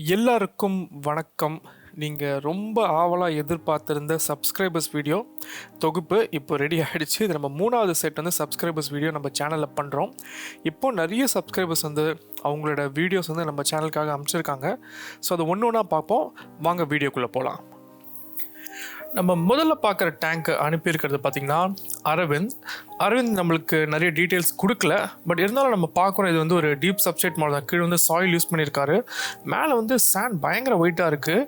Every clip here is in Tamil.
எல்லாருக்கும் வணக்கம். நீங்கள் ரொம்ப ஆவலாக எதிர்பார்த்திருந்த சப்ஸ்கிரைபர்ஸ் வீடியோ தொகுப்பு இப்போ ரெடி ஆகிடுச்சு. இது நம்ம 3வது செட் வந்து சப்ஸ்கிரைபர்ஸ் வீடியோ நம்ம சேனலில் பண்ணுறோம். இப்போது நிறைய சப்ஸ்கிரைபர்ஸ் வந்து அவங்களோட வீடியோஸ் வந்து நம்ம சேனலுக்காக அமைச்சிருக்காங்க. ஸோ அதை ஒன்று ஒன்றா பார்ப்போம். வாங்க வீடியோக்குள்ளே போகலாம். நம்ம முதல்ல பார்க்குற டேங்க் அனுப்பியிருக்கிறது பார்த்திங்கன்னா அரவிந்த் நம்மளுக்கு நிறைய டீட்டெயில்ஸ் கொடுக்கல. பட் இருந்தாலும் நம்ம பார்க்குறோம், இது வந்து ஒரு டீப் சப்ஸ்ட்ரேட் மாடல் தான். கீழே வந்து சாயில் யூஸ் பண்ணியிருக்காரு. மேலே வந்து சாண்ட் பயங்கர ஒயிட்டாக இருக்குது.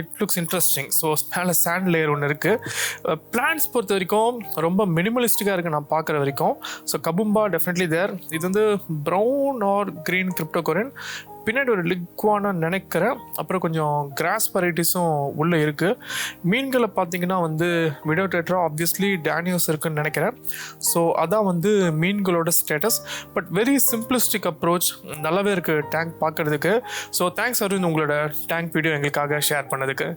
It looks interesting. ஸோ மேலே சாண்ட் லேயர் ஒன்று இருக்குது. பிளான்ஸ் பொறுத்த வரைக்கும் ரொம்ப மினிமலிஸ்டிக்காக இருக்குது நான் பார்க்குற வரைக்கும். ஸோ கபும்பா டெஃபினெட்லி தேர். இது வந்து ப்ரௌன் ஆர் க்ரீன் கிரிப்டோகோரின். பின்னாடி ஒரு லிக்வான நினைக்கிறேன். அப்புறம் கொஞ்சம் கிராஸ் வெரைட்டிஸும் உள்ளே இருக்குது. மீன்களை பார்த்தீங்கன்னா வந்து விடோடேட்ரா ஆப்வியஸ்லி டேனியோஸ் இருக்குன்னு நினைக்கிறேன். ஸோ அதான் வந்து மீன்களோட status. But very simplistic approach. நல்லாவே இருக்குது டேங்க் பார்க்குறதுக்கு. ஸோ தேங்க்ஸ் அரவிந்த், உங்களோட டேங்க் வீடியோ எங்களுக்காக ஷேர் பண்ணதுக்கு.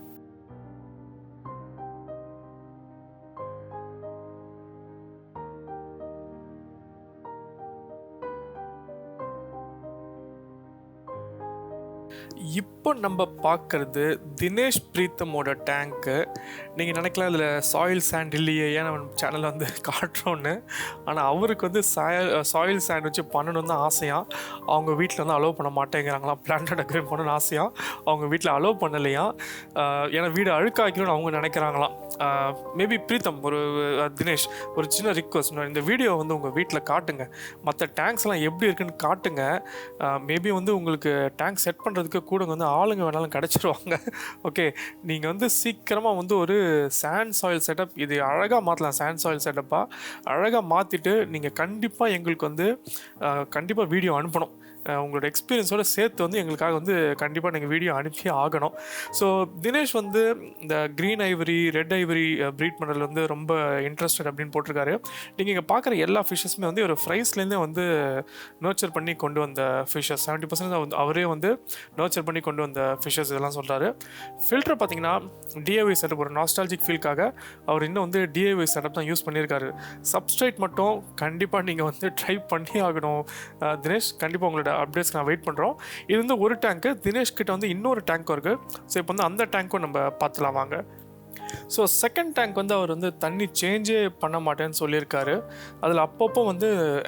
இப்போ நம்ம பார்க்குறது தினேஷ் பிரீத்தமோட டேங்க்கு. நீங்கள் நினைக்கலாம் இதில் சாயில் சாண்ட் இல்லையே, ஏன் நம்ம சேனலில் வந்து காட்டுறோன்னு. ஆனால் அவருக்கு வந்து சாயில் சாண்ட் வச்சு பண்ணணுன்னு தான் ஆசையாக. அவங்க வீட்டில் வந்து அலோவ் பண்ண மாட்டேங்கிறாங்களாம். பிளான்ட் டெக்கரேட் பண்ணணும்னு ஆசையாக அவங்க வீட்டில் அலோவ் பண்ணலையா. ஏன்னா வீடு அழுக்காக்கணும்னு அவங்க நினைக்கிறாங்களாம். மேபி பிரீத்தம் தினேஷ் ஒரு சின்ன ரிக்வஸ்ட், இந்த வீடியோ வந்து உங்கள் வீட்டில் காட்டுங்க. மற்ற டேங்க்ஸ்லாம் எப்படி இருக்குன்னு காட்டுங்க. மேபி வந்து உங்களுக்கு டேங்க் செட் பண்ணுறதுக்கு கூட வந்து ஆளுங்க வேணாலும் கிடச்சிருவாங்க. ஓகே, நீங்கள் வந்து சீக்கிரமாக வந்து ஒரு சாண்ட் சாயில் செட்டப் இது அழகாக மாற்றலாம். சாண்ட் சாயில் செட்டப்பாக அழகாக மாற்றிட்டு நீங்கள் கண்டிப்பாக எங்களுக்கு வந்து கண்டிப்பாக வீடியோ அனுப்பணும். உங்களோட எக்ஸ்பீரியன்ஸோடு சேர்த்து வந்து எங்களுக்காக வந்து கண்டிப்பாக நீங்கள் வீடியோ அனுப்பி ஆகணும். ஸோ தினேஷ் வந்து இந்த green ivory, red ivory breed பண்ணுறதுல வந்து ரொம்ப இன்ட்ரெஸ்டட் அப்படின்னு போட்டிருக்காரு. நீங்கள் இங்கே பார்க்குற எல்லா ஃபிஷ்ஷஸுமே வந்து ஒரு ஃப்ரைஸ்லேருந்தே வந்து நர்ச்சர் பண்ணி கொண்டு வந்த ஃபிஷ்ஷஸ். 70% வந்து அவரே வந்து நர்ச்சர் பண்ணி கொண்டு வந்த ஃபிஷ்ஷஸ் இதெல்லாம் சொல்கிறாரு. ஃபில்டர் பார்த்தீங்கன்னா டிஏவி செட்டப், ஒரு நாஸ்டாலஜிக் ஃபீல்காக அவர் இன்னும் வந்து டிஏவி செட்டப் தான் யூஸ் பண்ணியிருக்காரு. சப்ஸ்ட்ரேட் மட்டும் கண்டிப்பாக நீங்கள் வந்து ட்ரை பண்ணி ஆகணும் தினேஷ். கண்டிப்பாக உங்களோட அப்டேட்ஸ் நான் வெயிட் பண்ணுறோம். இது வந்து ஒரு டேங்க்கு. தினேஷ் கிட்ட வந்து இன்னொரு டேங்க்கும் இருக்குது. ஸோ இப்போ வந்து அந்த டேங்க்கும் நம்ம பார்த்துலாம் வாங்க. ஸோ செகண்ட் டேங்க் வந்து அவர் வந்து தண்ணி சேஞ்சே பண்ண மாட்டேன்னு சொல்லியிருக்காரு. அதில் அப்பப்போ வந்து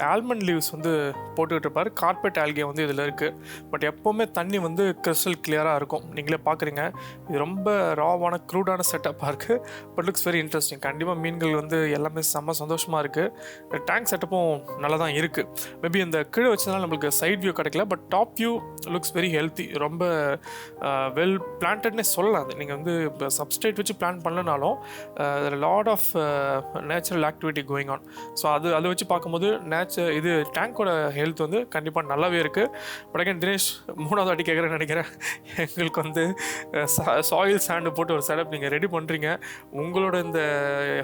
ஆல்மண்ட் லீவ்ஸ் வந்து போட்டுக்கிட்டு இருப்பார். கார்பெட் ஆல்கே வந்து இதில் இருக்குது. பட் எப்போவுமே தண்ணி வந்து கிறிஸ்டல் கிளியராக இருக்கும். நீங்களே பார்க்குறீங்க, இது ரொம்ப ராவான க்ரூடான செட்டப்பாக இருக்குது. But looks very interesting. கண்டிப்பாக மீன்கள் வந்து எல்லாமே செம்ம சந்தோஷமாக இருக்குது. டேங்க் செட்டப்பும் நல்லா தான் இருக்குது. மேபி இந்த கீழே வச்சதுனால நம்மளுக்கு சைட் வியூ கிடைக்கல. But top view looks very healthy. ரொம்ப வெல் பிளான்டட்னே சொல்லலாம். அது நீங்கள் வந்து இப்போ சப்ஸ்ட்ரேட் வச்சு பிளான் பண்ணலனாலும் lot of natural activity going on. So அதை வச்சு பார்க்கும்போது இது டேங்கோட ஹெல்த் வந்து கண்டிப்பாக நல்லாவே இருக்குது. பட் அகைன் தினேஷ் 3வது வாட்டி கேட்குறேன்னு நினைக்கிறேன். எங்களுக்கு வந்து சாயில் சாண்டு போட்டு ஒரு செட்டப் நீங்கள் ரெடி பண்ணுறீங்க. உங்களோட இந்த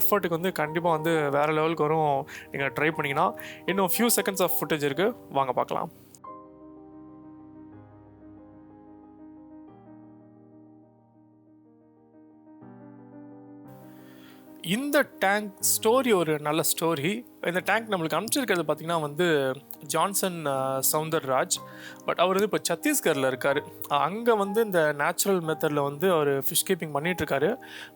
எஃபர்ட்டுக்கு வந்து கண்டிப்பாக வந்து வேறு லெவலுக்கு வரும். நீங்கள் ட்ரை பண்ணிங்கன்னா இன்னும் ஃபியூ செகண்ட்ஸ் ஆஃப் ஃபுட்டேஜ் இருக்குது, வாங்க பார்க்கலாம். இந்த டேங்க் ஸ்டோரி ஒரு நல்ல ஸ்டோரி. இந்த டேங்க் நம்மளுக்கு அனுப்பிச்சிருக்கிறது பார்த்திங்கன்னா வந்து ஜான்சன் சவுந்தர்ராஜ். பட் அவர் வந்து இப்போ சத்தீஸ்கரில் இருக்கார். அங்கே வந்து இந்த நேச்சுரல் மெத்தடில் வந்து அவர் ஃபிஷ் கீப்பிங் பண்ணிகிட்ருக்காரு.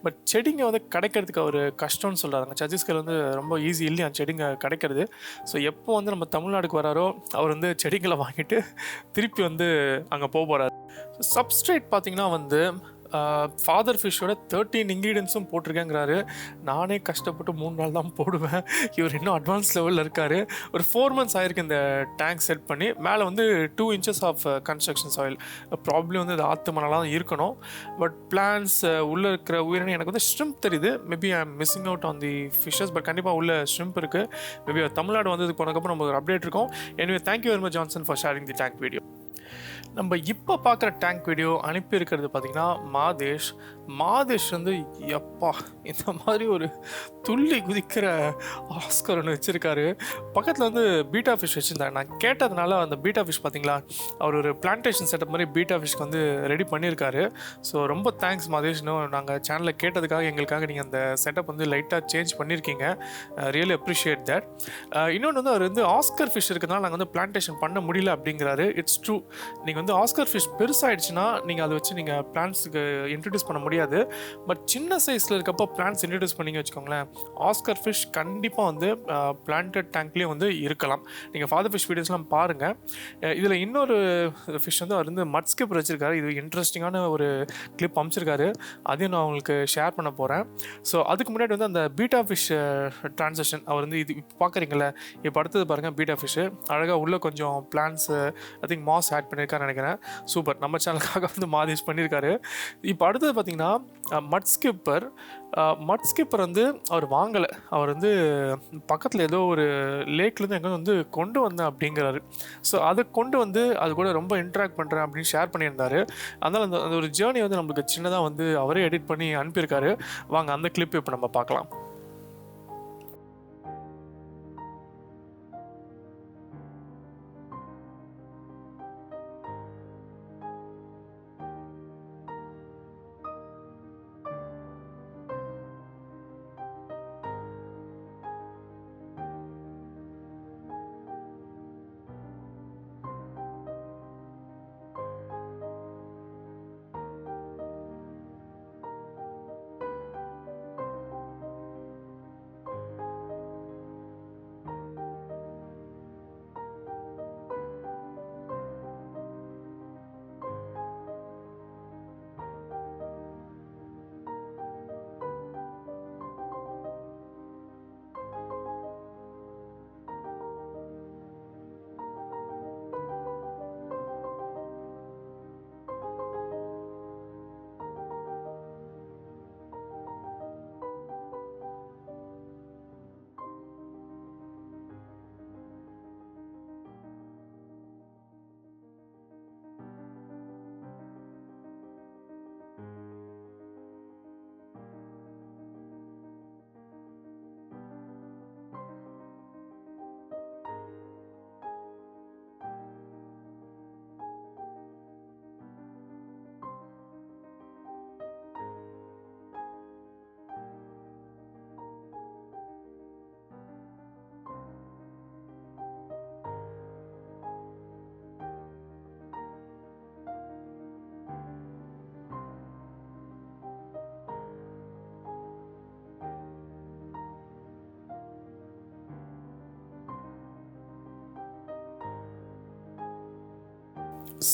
பட் செடிங்க வந்து கிடைக்கிறதுக்கு அவர் கஷ்டம்னு சொல்கிறாங்க. சத்தீஸ்கர் வந்து ரொம்ப ஈஸி இல்லையா செடிங்க கிடைக்கிறது. ஸோ எப்போ வந்து நம்ம தமிழ்நாடுக்கு வராரோ அவர் வந்து செடிங்களை வாங்கிட்டு திருப்பி வந்து அங்கே போகிறார். சப்ஸ்ட்ரேட் பார்த்திங்கன்னா வந்து ஃபாதர் ஃபிஷ்ஷோட 13 இன்க்ரீடியன்ஸும் போட்டிருக்கேங்கிறாரு. நானே கஷ்டப்பட்டு 3 நாள் தான் போடுவேன். இவர் இன்னும் அட்வான்ஸ் லெவலில் இருக்கார். ஒரு 4 months ஆயிருக்கு இந்த டேங்க் செட் பண்ணி. மேலே வந்து 2 inches of construction soil. Problem வந்து இது ஆற்று மணலாம் தான் இருக்கணும். பட் பிளான்ஸ் உள்ளே இருக்கிற உயிரினம் எனக்கு வந்து ஷ்ரிம்ப் தெரியுது. Maybe I am missing out on the fishes. But கண்டிப்பாக உள்ள ஷ்ரிம்ப் இருக்குது. மேபி தமிழ்நாடு வந்ததுக்கு போனதுக்கப்புறம் நமக்கு ஒரு அப்டேட் இருக்கும். Anyway thank you very much Johnson for sharing the tank video. நம்ம இப்போ பார்க்குற டேங்க் வீடியோ அனுப்பியிருக்கிறது பார்த்திங்கன்னா மாதேஷ் வந்து எப்பா இந்த மாதிரி ஒரு துள்ளி குதிக்கிற ஆஸ்கர் ஒன்று வச்சுருக்காரு. பக்கத்தில் வந்து பீட்டா ஃபிஷ் வச்சுருந்தாங்க. நான் கேட்டதுனால அந்த பீட்டா ஃபிஷ் பார்த்திங்களா, அவர் ஒரு பிளான்டேஷன் செட்டப் மாதிரி பீட்டா ஃபிஷ்க்கு வந்து ரெடி பண்ணியிருக்காரு. ஸோ ரொம்ப தேங்க்ஸ் மாதேஷ்னு. நாங்கள் சேனலில் கேட்டதுக்காக எங்களுக்காக நீங்கள் அந்த செட்டப் வந்து லைட்டாக சேஞ்ச் பண்ணியிருக்கீங்க. Really appreciate that. இன்னொன்று வந்து அவர் வந்து ஆஸ்கர் ஃபிஷ் இருக்கிறதுனால நாங்கள் வந்து பிளான்டேஷன் பண்ண முடியல அப்படிங்கிறாரு. It's true. நீங்கள் வந்து ஆஸ்கர் ஃபிஷ் பெருசாகிடுச்சுன்னா நீங்கள் அதை வச்சு நீங்கள் பிளான்ட்ஸுக்கு இன்ட்ரடியூஸ் பண்ண முடியாது. பட் சின்ன சைஸில் இருக்கப்போ பிளான்ட்ஸ் இன்ட்ரடியூஸ் பண்ணிங்க வச்சுக்கோங்களேன், ஆஸ்கர் ஃபிஷ் கண்டிப்பாக வந்து பிளான்டட் டேங்க்லேயும் வந்து இருக்கலாம். நீங்கள் ஃபாதர் ஃபிஷ் வீடியோஸ்லாம் பாருங்கள். இதில் இன்னொரு ஃபிஷ் வந்து அவர் வந்து மட் ஸ்கிப்பர் வச்சுருக்காரு. இது இன்ட்ரெஸ்டிங்கான ஒரு கிளிப் அமைச்சிருக்காரு, அதையும் நான் உங்களுக்கு ஷேர் பண்ண போகிறேன். ஸோ அதுக்கு முன்னாடி வந்து அந்த பீட்டா ஃபிஷ் ட்ரான்சாக்ஷன் அவர் வந்து இது இப்போ பார்க்குறீங்களே, இப்போ அடுத்தது பாருங்கள் பீட்டா ஃபிஷ்ஷு அழகாக உள்ளே கொஞ்சம் plants I think moss add பண்ணியிருக்காருன்னு நினைக்கிறேன். சூப்பர், நம்ம சேனலுக்காக வந்து மாதேஷ் பண்ணியிருக்காரு. இப்போ அடுத்தது பார்த்தீங்கன்னா மட் ஸ்கிப்பர் வந்து அவர் வாங்கலை, அவர் வந்து பக்கத்தில் ஏதோ ஒரு லேக்லேருந்து எங்கே வந்து கொண்டு வந்தேன் அப்படிங்கிறாரு. ஸோ அதை கொண்டு வந்து அது கூட ரொம்ப இன்ட்ராக்ட் பண்ணுறேன் அப்படின்னு ஷேர் பண்ணியிருந்தாரு. அதனால் அந்த ஒரு ஜேர்னி வந்து நம்மளுக்கு சின்னதாக வந்து அவரே எடிட் பண்ணி அனுப்பியிருக்காரு. வாங்க அந்த கிளிப் இப்போ நம்ம பார்க்கலாம்.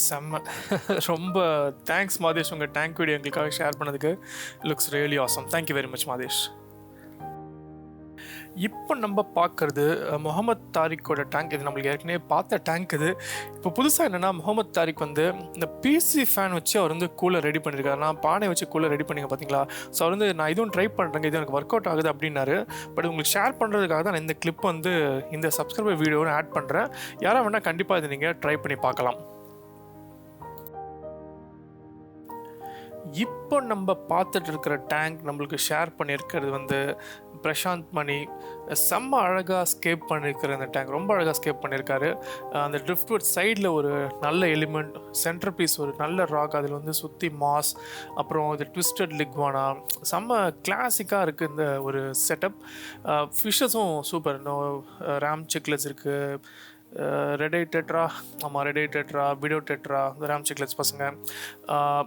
செம்ம, ரொம்ப தேங்க்ஸ் மாதேஷ், உங்கள் டேங்க் வீடியோ எங்களுக்காக ஷேர் பண்ணதுக்கு. Looks really awesome. Thank you very much Madesh. இப்போ நம்ம பார்க்குறது முகமது தாரிக்கோட டேங்க். இது நம்மளுக்கு ஏற்கனவே பார்த்த டேங்க் இது. இப்போ புதுசாக என்னென்னா முகமது தாரிக் வந்து இந்த பிசி ஃபேன் வச்சு அவர் வந்து கூலர் ரெடி பண்ணியிருக்காரு. நான் பானை வச்சு கூலர் ரெடி பண்ணிங்க பார்த்தீங்களா. ஸோ அவர் வந்து நான் இதுவும் ட்ரை பண்ணுறேங்க, இது எனக்கு ஒர்க் அவுட் ஆகுது அப்படின்னாரு. பட் உங்களுக்கு ஷேர் பண்ணுறதுக்காக தான் நான் இந்த கிளிப் வந்து இந்த சப்ஸ்கிரைபர் வீடியோன்னு ஆட் பண்ணுறேன். யாராக வேணால் கண்டிப்பாக இதை நீங்கள் ட்ரை பண்ணி பார்க்கலாம். இப்போ நம்ம பார்த்துட்டு இருக்கிற டேங்க் நம்மளுக்கு ஷேர் பண்ணியிருக்கிறது வந்து பிரசாந்த் மணி. செம்ம அழகாக ஸ்கேப் பண்ணியிருக்கிற அந்த டேங்க், ரொம்ப அழகாக ஸ்கேப் பண்ணியிருக்காரு. அந்த ட்ரிஃப்ட்வுட் சைடில் ஒரு நல்ல எலிமெண்ட், சென்டர் பீஸ் ஒரு நல்ல ராக், அதில் வந்து சுற்றி மாஸ், அப்புறம் இது ட்விஸ்டட் லிக்வானா, செம்ம கிளாசிக்காக இருக்குது இந்த ஒரு செட்டப். ஃபிஷ்ஷஸும் சூப்பர், ராம் சிக்லெட்ஸ் இருக்குது, ரெடை டெட்ரா, ஆமாம் red eye tetra, widow tetra, ram cichlids பசங்க.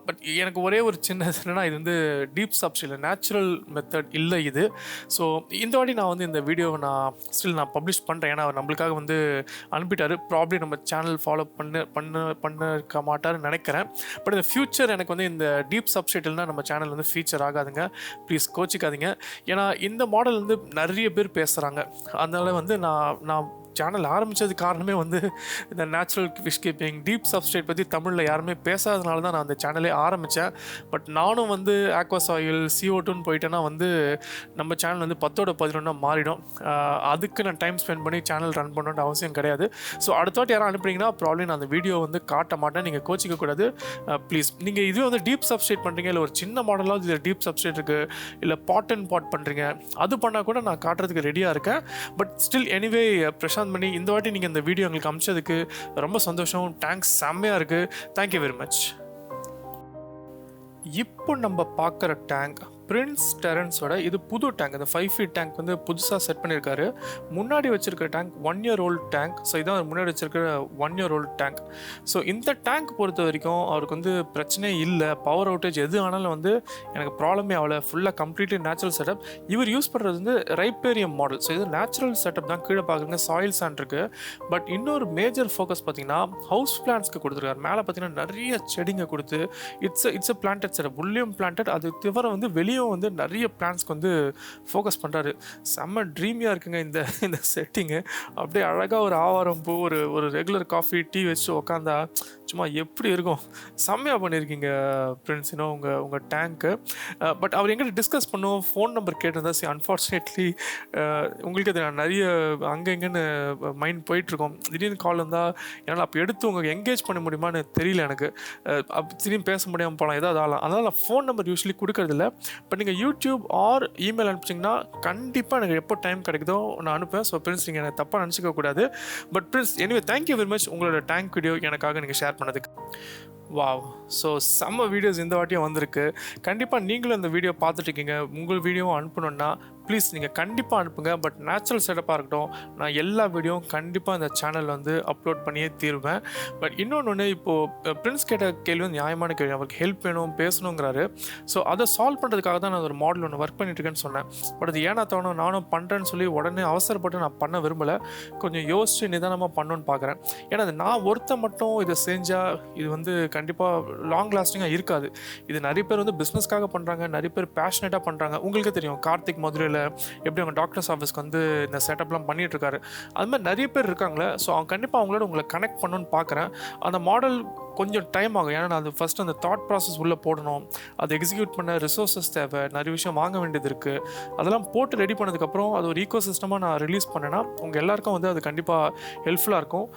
பட் எனக்கு ஒரே ஒரு சின்ன என்னென்னா, இது வந்து டீப் சப்ஸ்டில் நேச்சுரல் மெத்தட் இல்லை இது. ஸோ இந்த வாட்டி நான் வந்து இந்த வீடியோவை நான் பப்ளிஷ் பண்ணுறேன். ஏன்னா அவர் நம்மளுக்காக வந்து அனுப்பிட்டார். ப்ராப்ளி நம்ம சேனல் ஃபாலோ பண்ணிருக்க மாட்டார்னு நினைக்கிறேன். பட் இந்த ஃப்யூச்சர் எனக்கு வந்து இந்த டீப் சப்ஸ்டில்னால் நம்ம சேனல் வந்து ஃபீச்சர் ஆகாதுங்க, ப்ளீஸ் கோச்சிக்காதீங்க. ஏன்னா இந்த மாடல் வந்து நிறைய பேர் பேசுகிறாங்க. அதனால் வந்து நான் சேனல் ஆரம்பித்தது காரணமே வந்து இந்த natural fish keeping deep substrate பற்றி தமிழில் யாருமே பேசாதனால தான் நான் அந்த சேனலே ஆரம்பித்தேன். பட் நானும் வந்து ஆக்வாஸ் ஆயில் CO2ன்னு போயிட்டேன்னா வந்து நம்ம சேனல் வந்து 10-11 மாறிடும். அதுக்கு நான் டைம் ஸ்பெண்ட் பண்ணி சேனல் ரன் பண்ணணுன்ற அவசியம் கிடையாது. ஸோ அடுத்த வாட்டி யாரும் அனுப்புறீங்கன்னா ப்ராப்ளம் நான் அந்த வீடியோ வந்து காட்ட மாட்டேன், நீங்கள் கோச்சிக்கக்கூடாது ப்ளீஸ். நீங்கள் இதுவே வந்து டீப் சப்ஸ்ட்ரேட் பண்ணுறீங்க, இல்லை ஒரு சின்ன மாடலாவது இதில் டீப் சப்ஸ்ட்ரேட் இருக்குது, இல்லை பாட் அண்ட் பாட் பண்ணுறீங்க, அது பண்ணால் கூட நான் காட்டுறதுக்கு ரெடியாக இருக்கேன். பட் ஸ்டில் எனிவே பிரசாந்த் மணி, இந்த வாட்டி நீங்கள் இந்த வீடியோ எங்களுக்கு அனுப்பிச்சதுக்கு ரொம்ப சந்தோஷம். தேங்க்ஸ், செம்மையாக இருக்குது. Thank you very much. இப்போ நம்ம பார்க்குற டேங்க் பிரின்ஸ் டெரன்ஸோட இது புது டேங்க். அந்த 5 ஃபீட் டேங்க் வந்து புதுசாக செட் பண்ணியிருக்காரு. முன்னாடி வச்சிருக்கிற tank 1 year old tank. So இதான் முன்னாடி வச்சிருக்கிற 1 இயர் ஓல்டு டேங்க். ஸோ இந்த டேங்க் பொறுத்த வரைக்கும் அவருக்கு வந்து பிரச்சனையே இல்லை. பவர் அவுட்டேஜ் எது ஆனாலும் வந்து எனக்கு ப்ராப்ளமே ஆகலை. ஃபுல்லாக கம்ப்ளீட்லி நேச்சுரல் செட்டப். இவர் யூஸ் பண்ணுறது வந்து ரைப்பேரியம் மாடல். ஸோ இது நேச்சுரல் செட்டப் தான். கீழே பார்க்குறீங்க சாயில் சாண்ட் இருக்குது. பட் இன்னொரு மேஜர் ஃபோக்கஸ் பார்த்தீங்கன்னா ஹவுஸ் பிளான்ஸ்க்கு கொடுத்துருக்காரு. மேலே பார்த்தீங்கன்னா நிறைய செடிங்க கொடுத்து இட்ஸ் பிளான்டட் செட்டப். உள்ளேயும் பிளான்டட், அது தவிர வந்து வெளியும் வந்து நிறைய பிளான்ஸ்க்கு வந்து ஃபோக்கஸ் பண்ணுறாரு. செம்ம ட்ரீமியாக இருக்குங்க இந்த இந்த செட்டிங்கு. அப்படியே அழகாக ஒரு ஆவாரம் பூ, ஒரு ரெகுலர் காஃபி டீ வச்சு உக்காந்தா சும்மா எப்படி இருக்கும். செம்மையாக பண்ணியிருக்கீங்க பிரின்ஸ், உங்கள் டேங்க்கு. பட் அவர் எங்கிட்ட டிஸ்கஸ் பண்ணுவோம், ஃபோன் நம்பர் கேட்டிருந்தா. சரி, அன்ஃபார்ச்சுனேட்லி உங்களுக்கு அது நிறைய அங்கே எங்கேன்னு மைண்ட் போயிட்டுருக்கோம். திடீர்னு கால் வந்தால் என்னால் அப்போ எடுத்து உங்களுக்கு என்கேஜ் பண்ண முடியுமான்னு தெரியல எனக்கு. திடீர்னு பேச முடியாமல் போகலாம், ஏதாவது ஆகலாம். அதனால் நான் ஃபோன் நம்பர் யூஸ்வலி கொடுக்கறதில்ல. பட் நீங்கள் யூடியூப் ஆர் இமெயில் அனுப்பிச்சிங்கன்னா கண்டிப்பாக எனக்கு எப்போ டைம் கிடைக்குதோ நான் அனுப்புவேன். ஸோ பிரின்ஸ், நீங்கள் எனக்கு தப்பாக நினச்சிக்க கூடாது. But Prince, anyway thank you very much உங்களோட டேங்க் வீடியோ எனக்காக நீங்கள் ஷேர் பண்ணதுக்கு. வாவ், ஸோ செம்ம வீடியோஸ் இந்த வாட்டியும் வந்திருக்கு. கண்டிப்பாக நீங்களும் இந்த வீடியோ பார்த்துட்ருக்கீங்க. உங்கள் வீடியோவும் அனுப்பணுன்னா ப்ளீஸ் நீங்கள் கண்டிப்பாக அனுப்புங்க. பட் நேச்சுரல் செட்டப்பாக இருக்கட்டும், நான் எல்லா வீடியோவும் கண்டிப்பாக இந்த சேனலில் வந்து அப்லோட் பண்ணியே தீருவேன். பட் இன்னொன்று, இப்போது பிரின்ஸ் கேட்ட கேள்வி வந்து நியாயமான கேள்வி. அவருக்கு ஹெல்ப் வேணும், பேசணுங்கிறாரு. ஸோ அதை சால்வ் பண்ணுறதுக்காக தான் நான் ஒரு மாடல் ஒன்று ஒர்க் பண்ணிட்டுருக்கேன்னு சொன்னேன். பட் அது ஏன்னா தோணும், நானும் பண்ணுறேன்னு சொல்லி உடனே அவசரப்பட்டு நான் பண்ண விரும்பலை. கொஞ்சம் யோசித்து நிதானமாக பண்ணணுன்னு பார்க்குறேன். ஏன்னா அது நான் ஒருத்த மட்டும் இதை செஞ்சால் இது வந்து கண்டிப்பாக லாங் லாஸ்டிங்காக இருக்காது. இது நிறைய பேர் வந்து பிஸ்னஸ்க்காக பண்ணுறாங்க, நிறைய பேர் பேஷனேட்டாக பண்ணுறாங்க. உங்களுக்கே தெரியும், கார்த்திக் மதுரையில் எப்படி அவங்க டாக்டர்ஸ் ஆஃபீஸ்க்கு வந்து இந்த செட்டப்லாம் பண்ணிட்டு இருக்காரு. அது மாதிரி நிறைய பேர் இருக்காங்களே. ஸோ அவங்க கண்டிப்பாக அவங்களோட உங்களை கனெக்ட் பண்ணணும்னு பார்க்குறேன். அந்த மாடல் கொஞ்சம் டைம் ஆகும். ஏன்னா நான் அது ஃபஸ்ட்டு அந்த தாட் ப்ராசஸ் உள்ளே போடணும். அதை எக்ஸிக்யூட் பண்ண ரிசோர்ஸஸ் தேவை, நிறைய விஷயம் வாங்க வேண்டியது இருக்குது. அதெல்லாம் போட்டு ரெடி பண்ணதுக்கப்புறம் அது ஒரு ஈகோ சிஸ்டமாக நான் ரிலீஸ் பண்ணேன்னா உங்கள் எல்லாருக்கும் வந்து அது கண்டிப்பாக ஹெல்ப்ஃபுல்லாக இருக்கும்.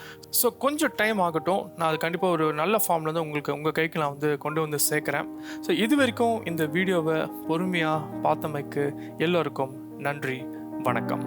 ஸோ கொஞ்சம் டைம் ஆகட்டும். நான் அது கண்டிப்பாக ஒரு நல்ல ஃபார்மில் வந்து உங்களுக்கு உங்கள் கைக்கு நான் வந்து கொண்டு வந்து சேர்க்குறேன். ஸோ இது வரைக்கும் இந்த வீடியோவை பொறுமையாக பார்த்தமைக்கு எல்லோருக்கும் நன்றி, வணக்கம்.